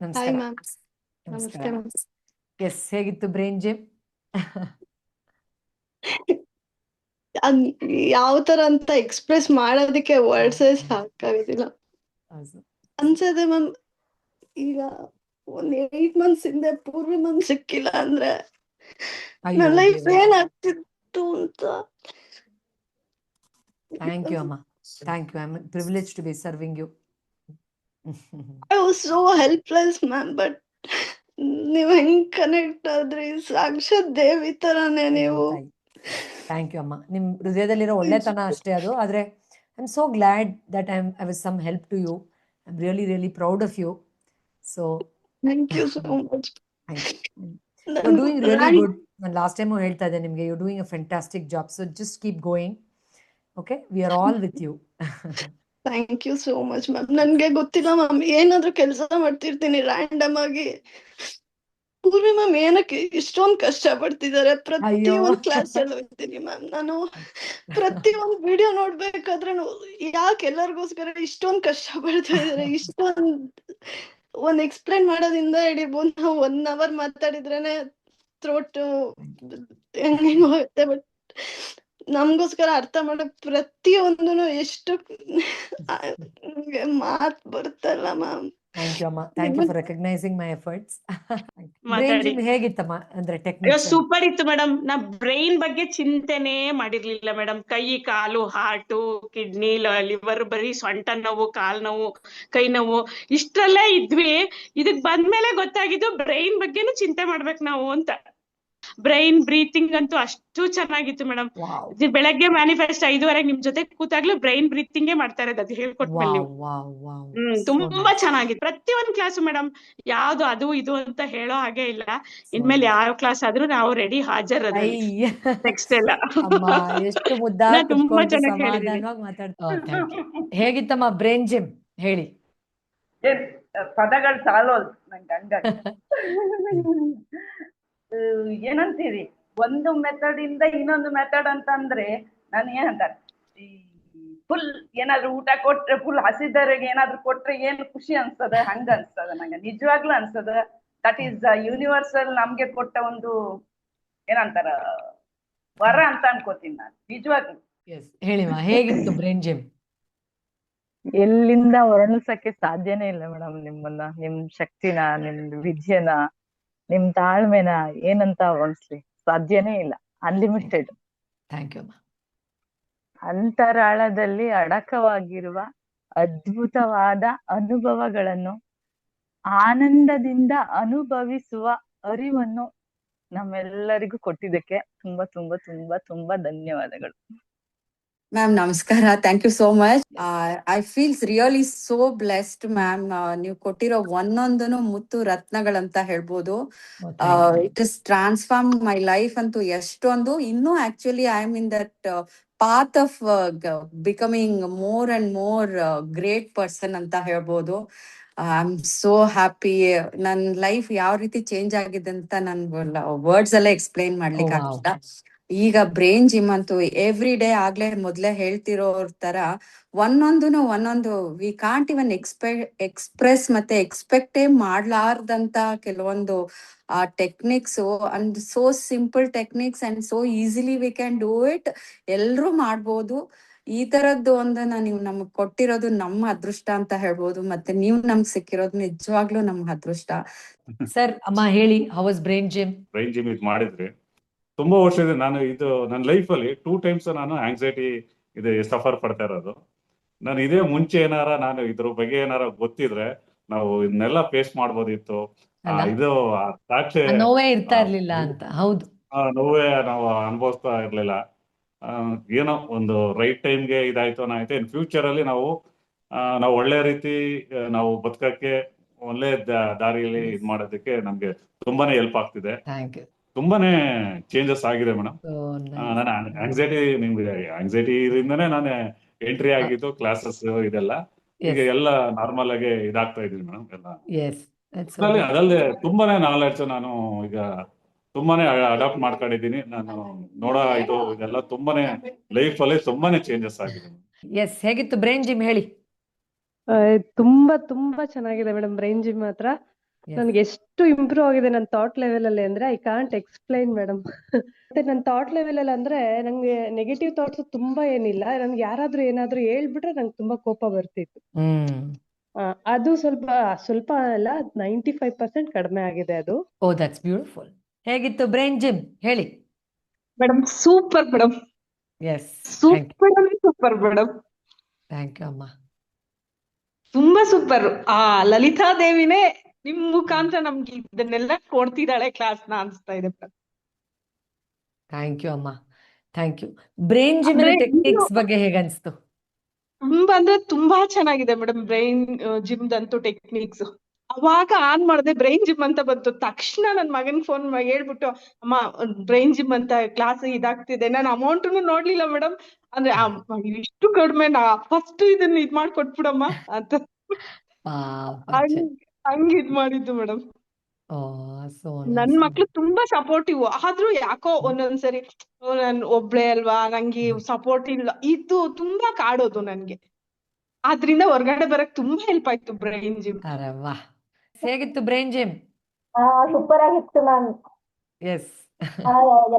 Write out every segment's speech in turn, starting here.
ನಮಸ್ಕಾರ. ಮ್ಯಾಮ್. ನಮಸ್ಕಾರ. ನಮಸ್ತೆ ಮ್ಯಾಮ್. ಎಸ್, ಹೇಗಿತ್ತು ಬ್ರೈನ್ ಜಿಮ್? ಯಾವ ತರ ಅಂತ ಎಕ್ಸ್ಪ್ರೆಸ್ ಮಾಡೋದಕ್ಕೆ ವರ್ಡ್ಸ್ ಸಾಕಾಗೋದಿಲ್ಲ ಅನ್ಸದೆ ಮ್ಯಾಮ್. ಈಗ ಒಂದ್ 8 months ಹಿಂದೆ ಪೂರ್ವಿ ಮ್ಯಾಮ್ ಸಿಕ್ಕಿಲ್ಲ ಅಂದ್ರೆ ಅಯ್ಯೋ ನನ್ನ ಲೈಫ್ ದೇವ್ರೇ. ಏನಾಗ್ತಿತ್ತು ಅಂತ. ಥ್ಯಾಂಕ್ ಯು ಅಮ್ಮ, thank you. I am privilege to be serving you. I was so helpless ma'am. But ನೀವ್ ಹೆಂಗ್ ಕನೆಕ್ಟ್ ಆದ್ರಿ, ಸಾಕ್ಷಾತ್ ದೇವಿ ತರಾನೇ ನೀವು. ಥ್ಯಾಂಕ್ ಯು ಅಮ್ಮ. ನಿಮ್ ಹೃದಯದಲ್ಲಿರೋ ಒಳ್ಳೆತನ ಅಷ್ಟೇ ಅದು. ಆದ್ರೆ I am so glad that I was some help to you. I am really really proud of you. So thank you so much. Thank you. You doing really good. ನಾನು last time ಹೇಳ್ತಾ ಇದ್ದೆ ನಿಮಗೆ, you doing a fantastic job. So just keep going. Okay, we are all with you. Thank you so much ma'am. ನನ್ಗೆ ಗೊತ್ತಿಲ್ಲ ma'am, ಏನಾದ್ರೂ ಕೆಲಸ ಮಾಡ್ತಿರ್ತೀನಿ random ಆಗಿ. ಪೂರ್ವಿ ಮ್ಯಾಮ್ ಏನಕ್ಕೆ ಇಷ್ಟೊಂದು ಕಷ್ಟ ಪಡ್ತಿದ್ದಾರೆ. ಪ್ರತಿ ಅಯ್ಯೋ. ಒಂದ್ ಕ್ಲಾಸ್ ಅಲ್ಲಿ ಹೋಗ್ತೀನಿ ಮ್ಯಾಮ್. ನಾನು ಪ್ರತಿ ಒಂದ್ ವಿಡಿಯೋ ನೋಡ್ಬೇಕಾದ್ರೆ ಯಾಕೆ ಎಲ್ಲರಿಗೋಸ್ಕರ ಇಷ್ಟೊಂದ್ ಕಷ್ಟ ಪಡ್ತಾ ಇದಾರೆ. ಒಂದ್ ಎಕ್ಸ್ಪ್ಲೈನ್ ಮಾಡೋದ್ರಿಂದ ಹಿಡಿಬಹುದು. ನಾವು 1 hour ಮಾತಾಡಿದ್ರೇನೆ ಥ್ರೋಟ್ ಹೆಂಗ್ ಹೋಗುತ್ತೆ. ಬಟ್ ನಮ್ಗೋಸ್ಕರ ಅರ್ಥ ಮಾಡೋ ಪ್ರತಿಯೊಂದನು ಎಷ್ಟು ಮಾತ್ ಬರ್ತಲ್ಲ ಮ್ಯಾಮ್. ಥ್ಯಾಂಕ್ ಯು ಅಮ್ಮ. Thank you for recognising my efforts. Brain ಮಾತಾಡಿ. ಜಿಮ್ ಹೇಗಿತ್ತಮ್ಮ? ಅಂದ್ರೆ ಅಯ್ಯೋ ಟೆಕ್ನಿಕ್ಸ್ ಸೂಪರ್ ಇತ್ತು ಮೇಡಮ್. ನಾ ಬ್ರೈನ್ ಬಗ್ಗೆ ಚಿಂತೆನೆ ಮಾಡಿರ್ಲಿಲ್ಲ ಮೇಡಮ್. ಕೈ ಕಾಲು ಹಾರ್ಟು ಕಿಡ್ನಿ ಲಿವರ್ ಬರೀ ಸೊಂಟ ನೋವು ಕಾಲ್ ನೋವು ಕೈ ನೋವು ಇಷ್ಟರಲ್ಲೇ ಇದ್ವಿ. ಇದಕ್ ಬಂದ್ಮೇಲೆ ಗೊತ್ತಾಗಿದ್ದು ಬ್ರೈನ್ ಬಗ್ಗೆನೂ ಚಿಂತೆ ಮಾಡ್ಬೇಕು ನಾವು ಅಂತ. ಬ್ರೈನ್ ಬ್ರೀತಿಂಗ್ ಅಂತೂ ಅಷ್ಟು ಚೆನ್ನಾಗಿತ್ತು ಮೇಡಮ್. ಬೆಳಗ್ಗೆ ಮ್ಯಾನಿಫೆಸ್ಟ್ 5:30 ನಿಮ್ ಜೊತೆ ಕೂತಾಗ್ಲೂ ಬ್ರೈನ್ ಬ್ರೀತಿಂಗೇ ಮಾಡ್ತಾ ಇರೋದು, ಅದು ಹೇಳ್ಕೊಟ್ಮೇಲೆ ನೀವು. ತುಂಬಾ ಚೆನ್ನಾಗಿತ್ತು ಪ್ರತಿಯೊಂದ್ ಕ್ಲಾಸು ಮೇಡಮ್. ಯಾವ್ದು ಅದು ಇದು ಅಂತ ಹೇಳೋ ಹಾಗೆ ಇಲ್ಲ. ಇನ್ಮೇಲೆ ಯಾವ ಕ್ಲಾಸ್ ಆದ್ರೂ ನಾವು ರೆಡಿ ಹಾಜರ್ ಅದ್ರಲ್ಲಿ. ನೆಕ್ಸ್ಟ್ ಎಲ್ಲ ಎಷ್ಟು ಮುದ್ದಾಗಿ ನಾ ತುಂಬಾ ಕುತ್ಕೊಂಡು ಚೆನ್ನಾಗಿ ಹೇಳಿದೀನಿ. ಸಮಾಧಾನವಾಗಿ ಮಾತಾಡ್ತಾ. ಹೇಗಿತ್ತಮ್ಮ ಬ್ರೈನ್ ಜಿಮ್ ಹೇಳಿ? ಪದಗಳು ಸಾಲೋಲ್ ನಂಗೆ ಹಂಗ. ಏನಂತೀರಿ, ಒಂದು ಮೆಥಡ್ ಇಂದ ಇನ್ನೊಂದು ಮೆಥಡ್ ಅಂತಂದ್ರೆ ನಾನು ಏನಂತಾರೆ, ಈ ಫುಲ್ ಏನಾದ್ರು ಊಟ ಕೊಟ್ರೆ ಫುಲ್ ಹಸಿದವರಿಗೆ ಏನಾದ್ರು ಕೊಟ್ರೆ ಏನು ಖುಷಿ ಅನ್ಸ್ತದ, ಹಂಗ ಅನ್ಸ್ತದ ನಂಗೆ. ನಿಜವಾಗ್ಲೂ ಅನ್ಸ್ತದ. ದಟ್ ಈಸ್ ಯೂನಿವರ್ಸಲ್ ನಮ್ಗೆ ಕೊಟ್ಟ ಒಂದು ಏನಂತಾರ ವರ ಅಂತ ಅನ್ಕೋತೀನಿ ನಾನು ನಿಜವಾಗ್ಲೂ. ಹೇಳಿಮ್ಮ, ಹೇಗಿತ್ತು ಬ್ರೈನ್ ಜಿಮ್? ಎಲ್ಲಿಂದ ವರ್ಣಿಸಕ್ಕೆ ಸಾಧ್ಯನೇ ಇಲ್ಲ ಮೇಡಮ್. ನಿಮ್ಮನ್ನ, ನಿಮ್ ಶಕ್ತಿನ, ನಿಮ್ ವಿದ್ಯೆನ, ನಿಮ್ ತಾಳ್ಮೆನ ಏನಂತ ವರ್ಣಿಸ್ಲಿ ಸಾಧ್ಯನೇ ಇಲ್ಲ. ಅನ್ಲಿಮಿಟೆಡ್. Thank you. ಅಂತರಾಳದಲ್ಲಿ ಅಡಕವಾಗಿರುವ ಅದ್ಭುತವಾದ ಅನುಭವಗಳನ್ನು ಆನಂದದಿಂದ ಅನುಭವಿಸುವ ಅರಿವನ್ನು ನಮ್ಮೆಲ್ಲರಿಗೂ ಕೊಟ್ಟಿದ್ದಕ್ಕೆ ತುಂಬಾ ತುಂಬಾ ತುಂಬಾ ತುಂಬಾ ಧನ್ಯವಾದಗಳು. ಮ್ಯಾಮ್ ನಮಸ್ಕಾರ. Thank you so much. I feels really so blessed ma'am. ನೀವು ಕೊಟ್ಟಿರೋ ಒಂದೊಂದನು ಮುತ್ತು ರತ್ನಗಳಂತ ಹೇಳ್ಬೋದು. It is transform my life ಅಂತೂ ಎಷ್ಟೊಂದು. ಇನ್ನೂ actually I am in that path of becoming more and more great person ಅಂತ ಹೇಳ್ಬೋದು. I am so happy. ನನ್ನ ಲೈಫ್ ಯಾವ ರೀತಿ ಚೇಂಜ್ ಆಗಿದೆ ಅಂತ ನನ್ ವರ್ಡ್ಸ್ ಎಲ್ಲ ಎಕ್ಸ್ಪ್ಲೈನ್ ಮಾಡ್ಲಿಕ್ಕೆ ಆಗಿಲ್ಲ. ಈಗ ಬ್ರೈನ್ ಜಿಮ್ ಅಂತೂ ಎವ್ರಿ ಡೇ ಮೊದ್ಲೇ ಹೇಳ್ತಿರೋರ್ ತರ ಒಂದೊಂದು ವಿ ಕಾಂಟ್ ಇವನ್ ಎಕ್ಸ್ಪ್ರೆಸ್ ಮತ್ತೆ ಎಕ್ಸ್ಪೆಕ್ಟೇ ಮಾಡ್ಲಾರ್ದಂತ ಕೆಲವೊಂದು techniques and so simple techniques and so easily we can do it. ಎಲ್ರೂ ಮಾಡ್ಬೋದು. ಈ ತರದ್ದು ಒಂದನ್ನ ನೀವು ನಮಗ್ ಕೊಟ್ಟಿರೋದು ನಮ್ಮ ಅದೃಷ್ಟ ಅಂತ ಹೇಳ್ಬೋದು. ಮತ್ತೆ ನೀವು ನಮ್ಗೆ ಸಿಕ್ಕಿರೋದು ನಿಜವಾಗ್ಲೂ ನಮ್ಗೆ ಅದೃಷ್ಟ. ಸರ್ ಅಮ್ಮ ಹೇಳಿ, how was brain gym? Brain gym ಇದು ಮಾಡಿದ್ರೆ ತುಂಬಾ ವರ್ಷ ಇದೆ. ನಾನು ಇದು ನನ್ನ ಲೈಫಲ್ಲಿ 2 times ನಾನು ಆಂಗ್ಸೈಟಿ ಇದೆ ಸಫರ್ ಪಡ್ತಾ ಇರೋದು. ನಾನು ಇದೇ ಮುಂಚೆ ನಾನು ಇದ್ರ ಬಗ್ಗೆ ಗೊತ್ತಿದ್ರೆ ನಾವು ಇದನ್ನೆಲ್ಲ ಫೇಸ್ ಮಾಡ್ಬೋದಿತ್ತು. ಇದು ಸಾಕ್ಷಿ ನೋವೇ ಇರ್ತಾ ಇರ್ಲಿಲ್ಲ ಅಂತ. ಹೌದು, ನೋವೇ ನಾವು ಅನುಭವಿಸ್ತಾ ಇರ್ಲಿಲ್ಲ. ಏನೋ ಒಂದು ರೈಟ್ ಟೈಮ್ಗೆ ಇದಾಯ್ತು ಅನ್ನಾಯ್ತು. ಇನ್ ಫ್ಯೂಚರ್ ಅಲ್ಲಿ ನಾವು ಒಳ್ಳೆ ರೀತಿ ನಾವು ಬದುಕಕ್ಕೆ ಒಳ್ಳೆ ದಾರಿಯಲ್ಲಿ ಇದ್ ಮಾಡೋದಕ್ಕೆ ನಮ್ಗೆ ತುಂಬಾನೇ ಹೆಲ್ಪ್ ಆಗ್ತಿದೆ. ತುಂಬಾನೇ ಚೇಂಜಸ್ ಆಗಿದೆ ಮೇಡಮ್. ನಾನು ಆಂಗ್ಸೈಟಿ ಇದರಿಂದನೇ ನಾನು ಎಂಟ್ರಿ ಆಗಿದ್ದು ಕ್ಲಾಸಸ್ ಇದೆಲ್ಲ. ಈಗ ಎಲ್ಲ ನಾರ್ಮಲ್ ಆಗಿ ಇದಾಗ್ತಾ ಇದೀನಿ ಮೇಡಮ್. ಎಲ್ಲ ಅದಲ್ಲದೆ ತುಂಬಾನೇ ನಾಲೆಡ್ಜ್ ನಾನು ಈಗ ತುಂಬಾನೇ ಅಡಾಪ್ಟ್ ಮಾಡ್ಕೊಂಡಿದ್ದೀನಿ. ನಾನು ಇದೆಲ್ಲ ತುಂಬಾನೇ ಲೈಫ್ ಅಲ್ಲಿ ತುಂಬಾನೇ ಚೇಂಜಸ್ ಆಗಿದೆ. ಹೇಗಿತ್ತು ಬ್ರೈನ್ ಜಿಮ್ ಹೇಳಿ? ತುಂಬಾ ತುಂಬಾ ಚೆನ್ನಾಗಿದೆ ಮೇಡಮ್ ಬ್ರೈನ್ ಜಿಮ್ ಮಾತ್ರ. Yes. ನನ್ಗೆ ಎಷ್ಟು ಇಂಪ್ರೂವ್ ಆಗಿದೆ ನನ್ನ ಥಾಟ್ ಲೆವೆಲ್ ಅಲ್ಲಿ ಅಂದ್ರೆ ಐ ಕಾಂಟ್ ಎಕ್ಸ್ಪ್ಲೈನ್ ಮೇಡಮ್. ಮತ್ತೆ ನನ್ನ ಥಾಟ್ ಲೆವೆಲ್ ಅಲ್ಲಿ ಅಂದ್ರೆ ನಂಗೆ ನೆಗೆಟಿವ್ ಥಾಟ್ಸ್ ತುಂಬಾ ಏನಿಲ್ಲ. ನನ್ಗೆ ಯಾರಾದ್ರೂ ಏನಾದ್ರೂ ಹೇಳ್ಬಿಟ್ರೆ ನಂಗೆ ತುಂಬಾ ಕೋಪ ಬರ್ತಿತ್ತು. ಅದು ಸ್ವಲ್ಪ ಸ್ವಲ್ಪ ಅಲ್ಲ 95% ಕಡಿಮೆ ಆಗಿದೆ ಅದು. Oh that's beautiful. ಹೇಗಿತ್ತು ಬ್ರೈನ್ ಜಿಮ್ ಹೇಳಿ? Madam super madam, yes, thank you, super madam, thank you ಅಮ್ಮ. ತುಂಬಾ ಸೂಪರ್. ಆ ಲಲಿತಾ ದೇವಿನೇ ನಿಮ್ ಮುಖಾಂತರ ನಮ್ಗೆ ಇದನ್ನೆಲ್ಲ ಕೊಡ್ತಿದ್ದಾಳೆ ಕ್ಲಾಸ್ನ ಅನ್ಸ್ತಾ ಇದೆ ಮೇಡಮ್. ಥ್ಯಾಂಕ್ ಯು ಅಮ್ಮ, ಥ್ಯಾಂಕ್ ಯು. ಬ್ರೈನ್ ಜಿಮ್ ಅಂದ್ರೆ ಟೆಕ್ನಿಕ್ಸ್ ಬಗ್ಗೆ ಹೇಗನ್ಸ್ತು? ತುಂಬಾ ಅಂದ್ರೆ ತುಂಬಾ ಚೆನ್ನಾಗಿದೆ ಮೇಡಮ್ ಬ್ರೈನ್ ಜಿಮ್ದಂತೂ ಟೆಕ್ನಿಕ್ಸ್. ಅವಾಗ ಆನ್ ಮಾಡಿದೆ ಬ್ರೈನ್ ಜಿಮ್ ಅಂತ ಬಂತು. ತಕ್ಷಣ ನನ್ ಮಗನ್ ಫೋನ್ ಹೇಳ್ಬಿಟ್ಟು, ಅಮ್ಮ ಬ್ರೈನ್ ಜಿಮ್ ಅಂತ ಕ್ಲಾಸ್ ಇದಾಗ್ತಿದೆ. ನಾನು ಅಮೌಂಟ್ನು ನೋಡ್ಲಿಲ್ಲ ಮೇಡಮ್. ಅಂದ್ರೆ ಇಷ್ಟು ಕಡಿಮೆ, ಫಸ್ಟ್ ಇದನ್ನ ಇದ್ ಮಾಡ್ಕೊಟ್ಬಿಡಮ್ಮ ಅಂತ ಹಂಗ್ ಇದ್ ಮಾಡಿದ್ದು ಮೇಡಮ್. ನನ್ ಮಕ್ಳು ತುಂಬಾ ಸಪೋರ್ಟಿವ್. ಆದ್ರೂ ಯಾಕೋ ಒಂದೊಂದ್ಸರಿ ನನ್ ಒಬ್ಳೆ ಅಲ್ವಾ, ನಂಗೆ ಸಪೋರ್ಟ್ ಇಲ್ಲ, ಇದು ತುಂಬಾ ಕಾಡೋದು ನನ್ಗೆ. ಆದ್ರಿಂದ ಹೊರಗಡೆ ಬರಕ್ ತುಂಬಾ ಹೆಲ್ಪ್ ಆಯ್ತು ಬ್ರೈನ್ ಜಿಮ್. ಅರೆ ವಾಹ್, ಹೇಗಿತ್ತು ಬ್ರೈನ್ ಜಿಮ್? ಸೂಪರ್ ಆಗಿತ್ತು ಮ್ಯಾಮ್. ಎಸ್,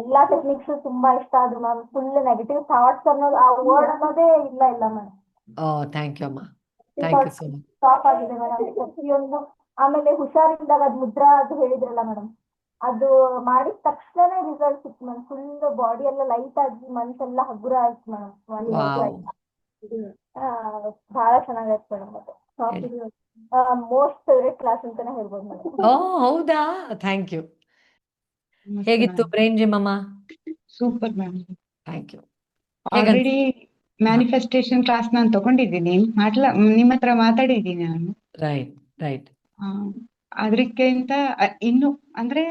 ಎಲ್ಲಾ ಟೆಕ್ನಿಕ್ಸ್ ತುಂಬಾ ಇಷ್ಟ ಆದ್ರು ಮ್ಯಾಮ್. ಫುಲ್ ನೆಗೆಟಿವ್ ಥಾಟ್ಸ್ ಅನ್ನೋದು ಆ ವರ್ಡ್ ಅನ್ನೋದೇ ಇಲ್ಲ ಮ್ಯಾಮ್. ಓ ಥ್ಯಾಂಕ್ ಯು ಅಮ್ಮ, thank you so much. Stop ಆಗಿದೆ ಮೇಡಮ್ ಪ್ರತಿಯೊಂದು. ಆಮೇಲೆ ಹುಷಾರಿದ್ದಾಗ ಅದ್ ಮುದ್ರಾ ಅದು ಹೇಳಿದ್ರಲ್ಲ ಮೇಡಮ್, ಅದು ಮಾಡಿದ ತಕ್ಷಣನೇ ರಿಸಲ್ಟ್ ಸಿಕ್ತು ಮ್ಯಾಮ್. ಫುಲ್ ಬಾಡಿ ಎಲ್ಲ ಲೈಟ್ ಆಗಿ ಮನ್ಸೆಲ್ಲ ಹಗುರ ಆಯ್ತು ಮೇಡಮ್. ಬಹಳ ಚೆನ್ನಾಗಾಯ್ತು ಮೇಡಮ್. ಅದು ಮೋಸ್ಟ್ ಫೇವ್ರೆಟ್ ಕ್ಲಾಸ್ ಅಂತಾನೆ ಹೇಳ್ಬೋದು ಮೇಡಮ್. ಓ ಹೌದಾ, ಥ್ಯಾಂಕ್ ಯು. ಹೇಗಿತ್ತು ಬ್ರೈನ್ ಜಿಮ್ ಅಮ್ಮ? Super ma'am, thank you. Already manifestation class ನಾನು ತಗೊಂಡಿದ್ದೀನಿ, ನಿಮ್ಮ ಹತ್ರ ಮಾತಾಡಿದ್ದೀನಿ ನಾನು. Right right. ಅದಕ್ಕಿಂತ ಇನ್ನು ಅಂದ್ರೆ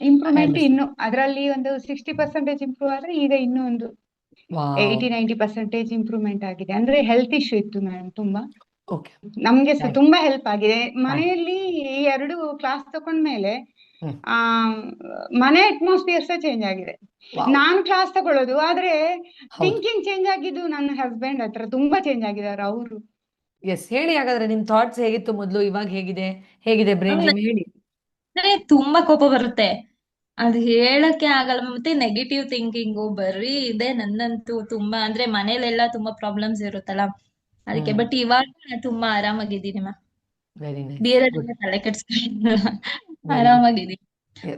ಇಂಪ್ರೂವ್ಮೆಂಟ್ ಇನ್ನು ಅದರಲ್ಲಿ ಒಂದು 60% ಇಂಪ್ರೂವ್ ಆದ್ರೆ ಈಗ ಇನ್ನೂ ಒಂದು 80-90% ಇಂಪ್ರೂವ್ಮೆಂಟ್ ಆಗಿದೆ. ಅಂದ್ರೆ ಹೆಲ್ತ್ ಇಶ್ಯೂ ಇತ್ತು ಮೇಡಮ್ ತುಂಬಾ. ನಮ್ಗೆ ತುಂಬಾ ಹೆಲ್ಪ್ ಆಗಿದೆ. ಮನೆಯಲ್ಲಿ ಈ 2 ಕ್ಲಾಸ್ ತಗೊಂಡ್ಮೇಲೆ ಮನೆ ಅಟ್ಮಾಸ್ಫಿಯರ್ ಸಹ ಚೇಂಜ್ ಆಗಿದೆ. ನಾನು ಕ್ಲಾಸ್ ತಗೊಳ್ಳೋದು, ಆದ್ರೆ ಥಿಂಕಿಂಗ್ ಚೇಂಜ್ ಆಗಿದ್ದು ನನ್ನ ಹಸ್ಬೆಂಡ್ ಹತ್ರ ತುಂಬಾ ಚೇಂಜ್ ಆಗಿದ್ದಾರೆ ಅವರು. ಎಸ್, ಹೇಳಿ ಹಾಗಾದ್ರೆ ನಿಮ್ ಥಾಟ್ಸ್ ಹೇಗಿತ್ತು ಮೊದ್ಲು, ಇವಾಗ ಹೇಗಿದೆ ಬ್ರೈನ್ ಜಿಮ್ ಹೇಳಿ? ತುಂಬಾ ಕೋಪ ಬರುತ್ತೆ, ಅದು ಹೇಳಕ್ಕೆ ಆಗಲ್ಲ. ಮತ್ತೆ ನೆಗೆಟಿವ್ ಥಿಂಕಿಂಗು ಬರೀ ಇದೆ ನನ್ನಂತೂ. ತುಂಬಾ ಅಂದ್ರೆ ಮನೇಲೆಲ್ಲ ತುಂಬಾ ಪ್ರಾಬ್ಲಮ್ಸ್ ಇರುತ್ತಲ್ಲ ಅದಕ್ಕೆ. ಬಟ್ ಇವಾಗ ತುಂಬಾ ಆರಾಮಾಗಿದ್ದೀನಿ ಮ್ಯಾಮ್. ಬೇರೆ ತಲೆ ಕೆಡ್ಸ್ಕೊಂಡಿಲ್ಲ, ಆರಾಮಾಗಿದ್ದೀನಿ.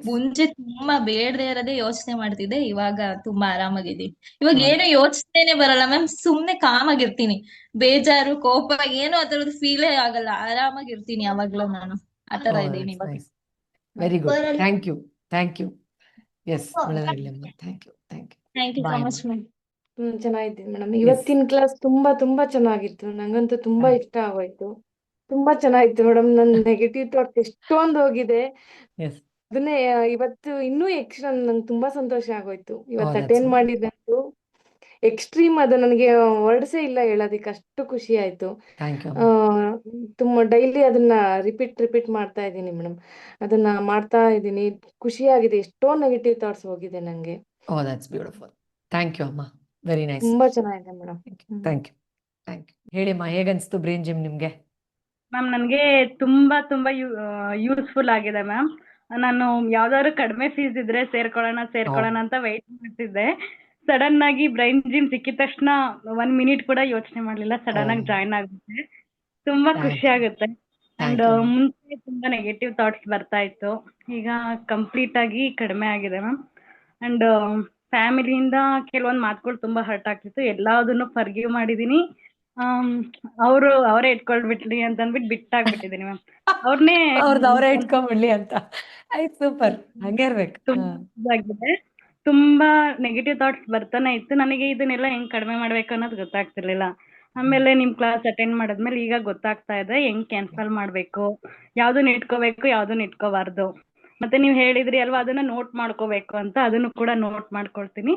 ಮುಂಚೆ ತುಂಬಾ ಬೇಡದೇ ಇರೋದೇ ಯೋಚನೆ ಮಾಡ್ತಿದ್ದೆ, ಇವಾಗ ತುಂಬಾ ಆರಾಮಾಗಿದ್ದೀನಿ. ಇವಾಗ ಏನು ಯೋಚನೆನೆ ಬರಲ್ಲ ಮ್ಯಾಮ್, ಸುಮ್ನೆ ಕಾಮ್ ಆಗಿರ್ತೀನಿ. ಬೇಜಾರು ಕೋಪ ಏನು ಅದರದ್ದು ಫೀಲೇ ಆಗಲ್ಲ, ಆರಾಮಾಗಿರ್ತೀನಿ ಯಾವಾಗ್ಲೂ ನಾನು. ಆತರ ಇದ್ದೀನಿ ಇವಾಗ. Very good, thank you, thank you. Yes, ಒಳ್ಳೆದಾಗ್ಲಿ ಅಮ್ಮ, thank you, thank you. Thank you so much ma'am. ಚೆನ್ನಾಗಿದ್ದೀನಿ ಮೇಡಮ್. ಇವತ್ತಿನ ಕ್ಲಾಸ್ ತುಂಬಾ ತುಂಬಾ ಚೆನ್ನಾಗಿತ್ತು, ನಂಗಂತೂ ತುಂಬಾ ಇಷ್ಟ ಆಗೋಯ್ತು. ತುಂಬಾ ಚೆನ್ನಾಗಿತ್ತು ಮೇಡಮ್. ನನ್ ನೆಗೆಟಿವ್ ಥಾಟ್ಸ್ ಎಷ್ಟೊಂದು ಹೋಗಿದೆ. ಅದನ್ನೇ ಇವತ್ತು ಇನ್ನೂ ಎಕ್ಸ್ಟ್ರಾ ನಂಗೆ ತುಂಬಾ ಸಂತೋಷ ಆಗೋಯ್ತು. ಇವತ್ತು ಅಟೆಂಡ್ ಮಾಡಿದ್ದು ಎಕ್ಸ್ಟ್ರೀಮ್, ಅದು ನನಗೆ ವರ್ಡ್ಸೇ ಇಲ್ಲ ಹೇಳೋದಿಕ್ಕೆ, ಅಷ್ಟು ಖುಷಿ ಆಯ್ತು. ತುಂಬಾ ಡೈಲಿ ಅದನ್ನ ರಿಪೀಟ್ ಮಾಡ್ತಾ ಇದ್ದೀನಿ ಮೇಡಮ್. ಅದನ್ನ ಮಾಡ್ತಾ ಇದ್ದೀನಿ, ಖುಷಿ ಆಗಿದೆ. ಎಷ್ಟೋ ನೆಗೆಟಿವ್ ಥಾಟ್ಸ್ ಹೋಗಿದೆ ನಂಗೆ. Oh that's beautiful. Thank you ಅಮ್ಮ, ವೆರಿ ನೈಸ್. ತುಂಬಾ ಚೆನ್ನಾಗಿದೆ madam. Thank you, thank you. ಹೇಳಿಮ್ಮ, ಹೇಗನ್ಸ್ತು ಬ್ರೈನ್ ಜಿಮ್ ನಿಮ್ಗೆ? ಮ್ಯಾಮ್ ನನಗೆ ತುಂಬಾ ಯೂಸ್ಫುಲ್ ಆಗಿದೆ ಮ್ಯಾಮ್. ನಾನು ಯಾವ್ದಾದ್ರು ಕಡಿಮೆ ಫೀಸ್ ಇದ್ರೆ ಸೇರ್ಕೊಳ್ಳೋಣ ಅಂತ ವೆಯ್ಟ್ ಮಾಡ್ತಿದ್ದೆ. ಸಡನ್ ಆಗಿ ಬ್ರೈನ್ ಜಿಮ್ ಸಿಕ್ಕಿದ ತಕ್ಷಣ 1 ಮಿನಿಟ್ ಕೂಡ ಯೋಚನೆ ಮಾಡ್ಲಿಲ್ಲ, ಸಡನ್ ಆಗಿ ಜಾಯ್ನ್ ಆಗ್ಬಿಟ್ಟೆ. ತುಂಬಾ ಖುಷಿ ಆಗುತ್ತೆ. ಅಂಡ್ ಮುಂಚೆ ತುಂಬಾ ನೆಗೆಟಿವ್ ಥಾಟ್ಸ್ ಬರ್ತಾ ಇತ್ತು, ಈಗ ಕಂಪ್ಲೀಟ್ ಆಗಿ ಕಡಿಮೆ ಆಗಿದೆ ಮ್ಯಾಮ್. ಅಂಡ್ ಫ್ಯಾಮಿಲಿಯಿಂದ ಕೆಲವೊಂದು ಮಾತುಗಳು ತುಂಬಾ ಹರ್ಟ್ ಆಗ್ತಿತ್ತು, ಎಲ್ಲದನ್ನು ಫರ್ಗಿವ್ ಮಾಡಿದೀನಿ. ಅವರೇ ಇಟ್ಕೊಳ್ಬಿಟ್ಲಿ ಅಂತ ಅಂದ್ಬಿಟ್ಟು ಬಿಟ್ಟಾಗ್ಬಿಟ್ಟಿದೀನಿ ಮ್ಯಾಮ್. ಅವರೇ ಇಟ್ಕೊಂಡ್ಬಿಡ್ಲಿ ಅಂತ. ಆಯ್ತು, ಸೂಪರ್, ಹಂಗೆ ಇರ್ಬೇಕು. ತುಂಬಾ ನೆಗೆಟಿವ್ ಥಾಟ್ಸ್ ಬರ್ತಾನೆ ಇತ್ತು. ನನಗೆ ಇದನ್ನೆಲ್ಲ ಹೆಂಗ್ ಕಡಿಮೆ ಮಾಡ್ಬೇಕು ಅನ್ನೋದು ಗೊತ್ತಾಗ್ತಿರ್ಲಿಲ್ಲ. ಆಮೇಲೆ ನಿಮ್ ಕ್ಲಾಸ್ ಅಟೆಂಡ್ ಮಾಡಿದ್ಮೇಲೆ ಈಗ ಗೊತ್ತಾಗ್ತಾ ಇದೆ ಹೆಂಗ್ ಕ್ಯಾನ್ಸಲ್ ಮಾಡ್ಬೇಕು, ಯಾವ್ದನ್ನ ಇಟ್ಕೋಬೇಕು ಯಾವ್ದನ್ನ ಇಟ್ಕೋಬಾರ್ದು. ಮತ್ತೆ ನೀವ್ ಹೇಳಿದ್ರಿ ಅಲ್ವಾ, ಅದನ್ನ ನೋಟ್ ಮಾಡ್ಕೋಬೇಕು ಅಂತ, ಅದನ್ನು ಕೂಡ ನೋಟ್ ಮಾಡ್ಕೊಳ್ತೀನಿ.